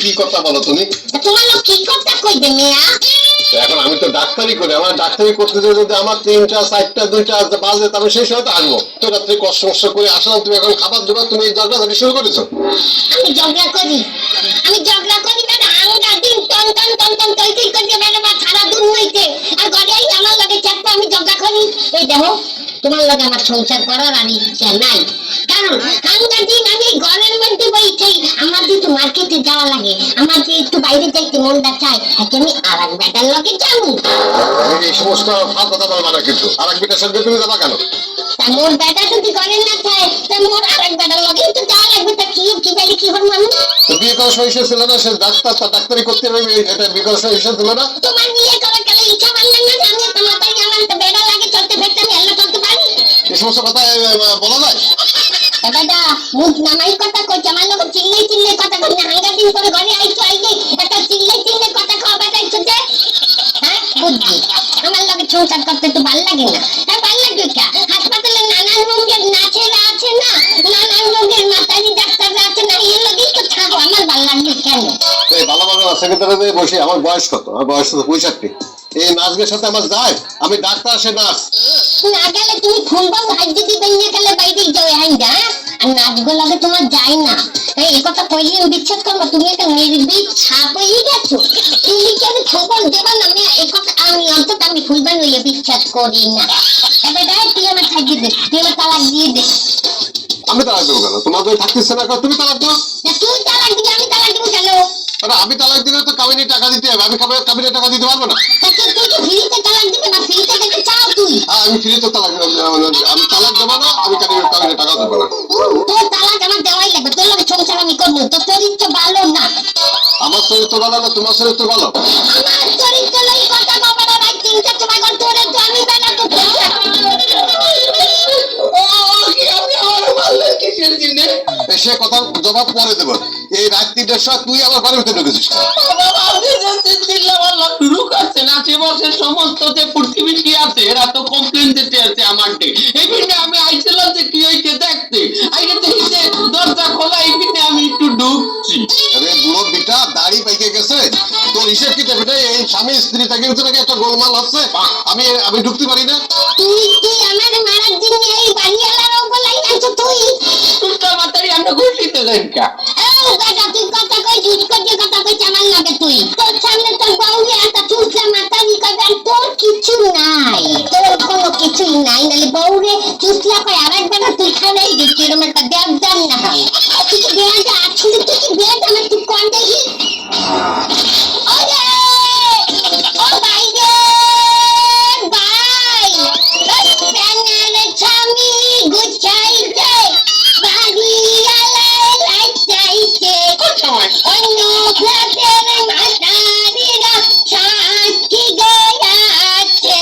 কি কথা বলো তুমি? তোমার লোক কি কথা কইবে মিয়া? এখন আমি তো ডাক্তারি করি, আমার ডাক্তারি করতে যদি আমার 3টা 4টা 2টা বাজে তবে সেই সময় তো আসবো। তো রাত্রে কষ্ট কষ্ট করে আসলাম, তুমি এখন খাবার দেবা, তুমি এই ঝগড়াঝাটি শুরু করেছো। আমি ঝগড়া করি? আমি ঝগড়া করি না, আঙ্গা দিন টন টন টন টন তৈ তৈ করে বেড়ে বা সারা দিন হইতে আর ঘরে আমার লাগে চাপটা আমি ঝগড়া করি। এই দেখো তোমার লাগে আমার সংসার করার আর ইচ্ছা নাই, কারণ আঙ্গা দিন আমি ঘরের মধ্যে বইতেই আমার যেহেতু মার্কেটে যাওয়া লাগে, আমার যে একটু বাইরে যাইতে মনটা চায়, তাকে আমি আর এক বেটার লগে যাবো। এই সমস্ত ফাল কথা বলবা না, কিন্তু আর এক বেটার সঙ্গে তুমি যাবা কেন? মোর বেটা যদি ঘরে না থাকে তা মোর আর এক বেটার লগে তো যাওয়া লাগবে। তা কি কি বাইরে কি হল মানুষ? বিয়ে করার সময় ছিল না, সে ডাক্তার, তার ডাক্তারি করতে হবে, এটা বিয়ে করার সময় ছিল না। তোমার বিয়ে করার গেলে ইচ্ছা বাড়লেন না যে আমি তোমার তাই আমার বেড়া লাগে চলতে ফেরতে আমি এল্লা চলতে পারি? এই সমস্ত কথা বলা যায়? বেটা মুখ নামাই কথা কইছে, আমার লোক চিল্লাই চিল্লাই কথা কই না। হাঙ্গা দিন করে ঘরে আইছো আইলে একটা চিল্লাই চিল্লাই কথা খাওয়া বেটা ইচ্ছা যে হ্যাঁ বুদ্ধি আমার লোকে সংসার করতে তো ভালো লাগে না। হ্যাঁ ভালো লাগবে কা? হাসপাতালে নানান রোগের নাচেরা আছে না, নানান রোগের মাতারি ডাক্তাররা আছে না, এর লগেই তো থাকো, আমার ভালো লাগবে কেন? এই ভালো ভালো সেক্রেটারিতে বসে আমার বয়স কত? আমার বয়স তো 65। এই নাচের সাথে আমার যায়? আমি ডাক্তার, সে নাচ। না গেলে তুমি ফুলবাবু হাত দিদি বেরিয়ে গেলে বাইরে যাও হাইডা, আর নাচগুলো লাগে তোমার যায় না। এই কথা কইলে বিচ্ছেদ করবো, তুমি একটা নির্বিক ছাপ হয়ে গেছো। তুমি কি আমি খবর দেবা না? এই কথা আমি অন্তত আমি ফুলবান হইলে বিচ্ছেদ করি না। এবার তুই আমার থাকি দে, তুই আমার তালাক দিয়ে দে। আমি তালাক দেবো কেন? তোমার যদি থাকতেছে না, তুমি তালাক দাও। তুই তালাক দিবি, আমি তালাক দিব কেন? আমি তালাক দিলে তো কাবিনী টাকা দিতে হবে, আমি কাবিনী টাকা দিতে পারবো না। তুই কি ফ্রিতে তালাক দিবি না ফ্রিতে দিতে চাও তুই? আমি ফ্রিতে তালাক, আমি তালাক দেবো না, আমি কাবিনী টাকা দেবো না। তোর তালাক আমার দেওয়াই লাগবে, তোর লোক সংসার আমি করবো। তোর চরিত্র ভালো না। আমার চরিত্র ভালো না, তোমার চরিত্র ভালো? আমার চরিত্র লই কথা বলবো না ভাই, চিন্তা তোমার ঘর তোরে তো আমি বেলা তো সে কথা জবাব পরে দেবো। এই রাত 3টার সময় তুই আমার ঘরের ভিতরে ঢুকেছিস। সমস্ত যে প্রতিবেশী আছে এরা তো কমপ্লেন দিতে আছে আমাকে। এই পিঠে আমি আইছিলাম যে কি হয়েছে দেখতে, আইলে দেখতে দরজা খোলা, এই পিঠে আমি একটু ঢুকছি। আরে বুড়ো বিটা দাড়ি পাইকে গেছে, তোর হিসেব কি দেবে? এই স্বামী স্ত্রী থাকে নাকি একটা গোলমাল হচ্ছে, আমি ঢুকতে পারি না? তুই আমার মারার জন্য এই বাড়িওয়ালারও বলাই আছো তুই? টুকটা মাতারি আমরা ঘুষিতে দেখা। ও বেটা তুই কথা কই জুট করে কথা কই আমার লাগে। তুই তোর সামনে তোর বাউরে একটা চুষলা মাতারি কইবে, তোর কিছু নাই, তোর কোনো কিছুই নাই। নালে বাউরে চুষলা কই আরেকবার তুই খানাই দিচ্ছি, এরকম একটা দেব দাম না হয়। তুই কি বেয়াটা আছিস? তুই কি বেয়াটা আমার তুই কোন দেখি? ওরে ও ভাই রে ভাই, প্যানের স্বামী গুছাইতে বাড়িওয়ালায় লাইটাইতে অন্য ফ্ল্যাটের মাতারিরা সাক্ষী গয়াছে।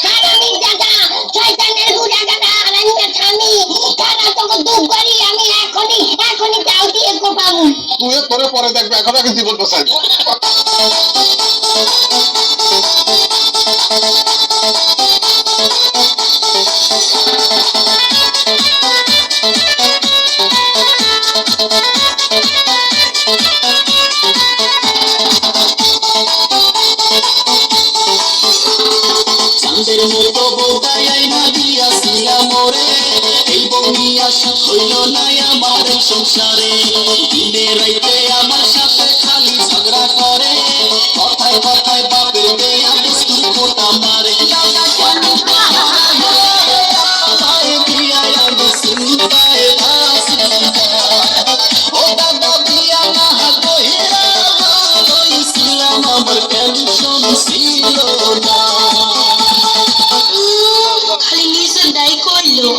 হারামি দাদা শয়তানের বুড়া দাদা আরান্না স্বামী তারা তোকে দুঃখ করি আমি এখনই তাও দিয়ে কোপাবো। তুই তোরে পরে দেখবে, এখন আগে জীবন বাঁচাই। চাঁদের মতো বউটাই আইনা দিয়াছিলাম মোরে, এই বউ নিয়া সুখ হইল না আমার সংসারে। দিনে রাইতে আমার সাথে খালি ঝগড়া করে, কথায় কথায় বাপের মেয়া বস্তুর কোটা মারে। ও দাদা বিয়া না কইরা কইছিলাম আমার টেনশন ছিল না। খালি নিজের দায় কইলো,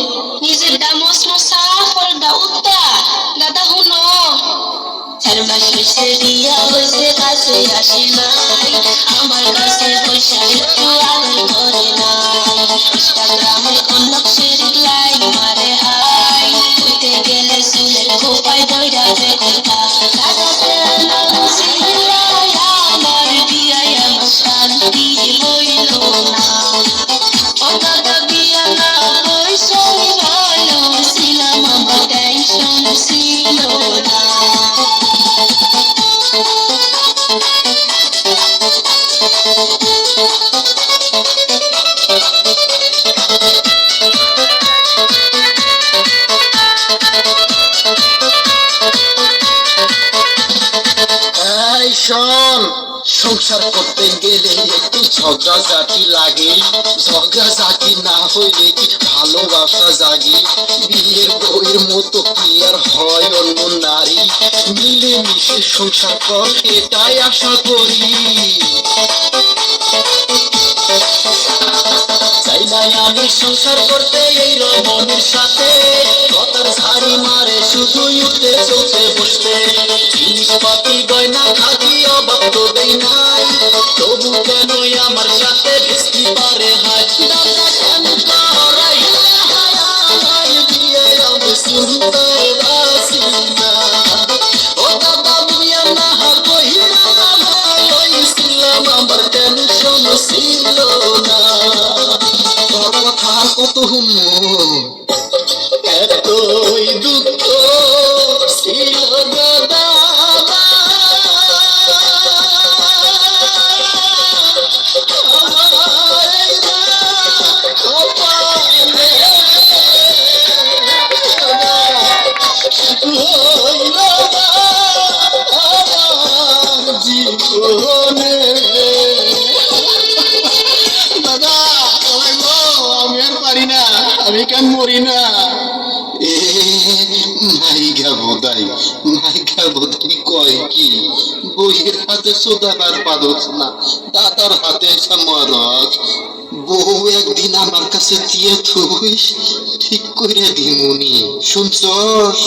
নিজের দা মসমসা ফলদা উত্তা। দাদা হুনো 4 মাস হইছে দিয়া হইছে কাছে আসি নাই, আমার কাছে পয়সা একটু আদর করে নাই। ইনস্টাগ্রামে কোন লক্ষ্যের লাইক মারে হাই, উঠে গেলে চুলের খোপায় দইরা দেখে দাদাতে আমার বিয়ায় আমার শান্তি হইল না। ও দাদা বিয়া না পয়সা ভালো ছিলাম, আমার টেনশন ছিল না। শোন, সংসার করতে গেলে একটু ঝগড়াঝাটি লাগে, ঝগড়াঝাটি না হইলে কি ভালোবাসা জাগে? বিয়ের বউয়ের মতো কি আর হয় অন্য নারী? মিলে মিশে সংসার কর, এটাই আশা করি। চাই নাই আমি সংসার করতে এই রমণীর সাথে, কথার ঝাড়ি মারে শুধু উঠতে চলতে বসতে, জিনিসপাতি গয়না খাতি অভাব তো দেই নাই, তবু কেন আমার সাথে ভেস্তি পারে হায়? দাদা কেন করাই হায় বিয়ে আমি শুনতে রাজি না, ও দাদা বিয়ে না কইরা লইছিলাম আমার টেনশন ছিল না, তোর কথা কত হুমু এতই দুঃখ ছিল দাদা, জীবনে দাদা আমি আর পারি না, আমি কেন মরি না? এ মাইগা বোধাই, মাইগা বোধাই কয় কি বইয়ের হাতে সোদাবার পারস না, দাদার হাতে মরস। বউ একদিন আমার কাছে দিয়ে থুইস, ঠিক করে দিমুনি, শুনছস?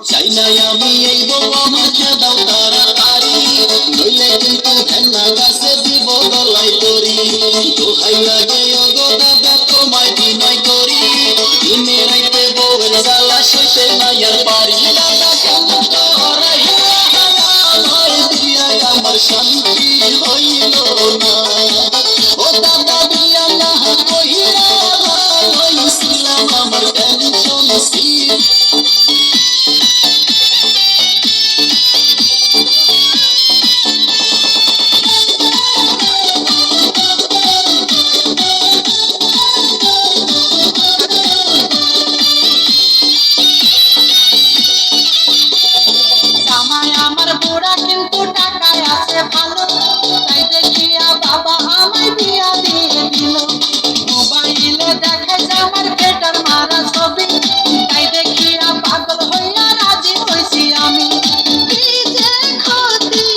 চাই নাই আমি এই বউ আমাকে দাও তাড়াতাড়ি, নইলে কিন্তু ভেন্না গাছে দিব গলাই করি, দোহাই লাগে ওগো দাদা তোমায় বিনয় করি, দিনে রাইতে বউয়ের জ্বালা সইতে নাই আর পারি, দাদা কেন করাইয়া হারাই দিয়া আমার শান্তি হইল না, ও দাদা দিয়া না কইরা হইছিলাম আমার টেনশন ছিল। জামাই আমার বুড়া কিন্তু টাকায় আছে ভালো, তাই দেখিয়া বাবা আমায় বিয়া দিয়ে দিল, মোবাইলে দেখে আমার বেটার মারা ছবি, তাই দেখিয়া পাগল হইয়া রাজি হইছি আমি। কি যে ক্ষতি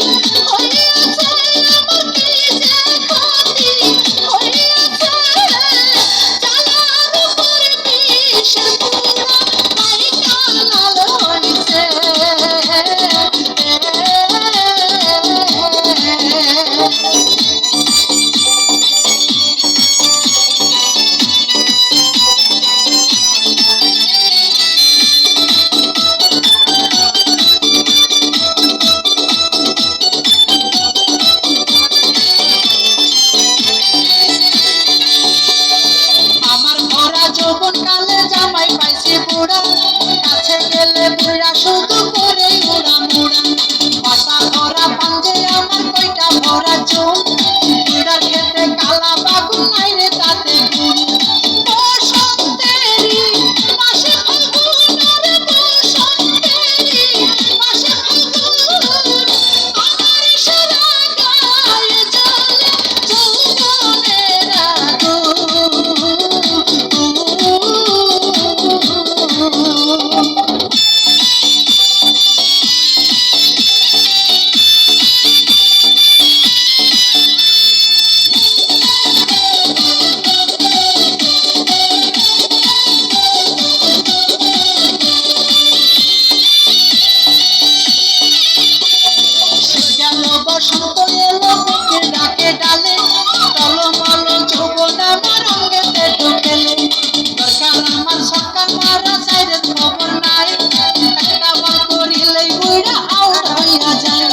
হইয়াছে আমার, কি যে ক্ষতি হইয়াছে, জানার উপরে বিষের পুরা মাইকা লাল হইছে। আমার ভরা যৌবন কালে জামাই পাইছি বুড়া, কাছে গেলে বুড়া শুধু করে উড়া মুড়া, পাতা ভরা পাঞ্জে আমার কয়টা ভরা চোখ, বুড়ার খেতে কালা বাগুন নাই রে তাতে গুণ, বসন্তেরি মাসে ফাল্গুন রে, বসন্তেরি মাসে ফাল্গুন, আমার সারা গায়ে জ্বলে যৌবনের আগুন। গেল বসন্ত এলো বুকে ডাকে ডালে, টলমল যৌবন আমার অঙ্গেতে ঢুকেলে, দরকার আমার সরকার মারা চাইরে খবর নাই, একটা বার করিলেই বুড়া আউট হইয়া যায়।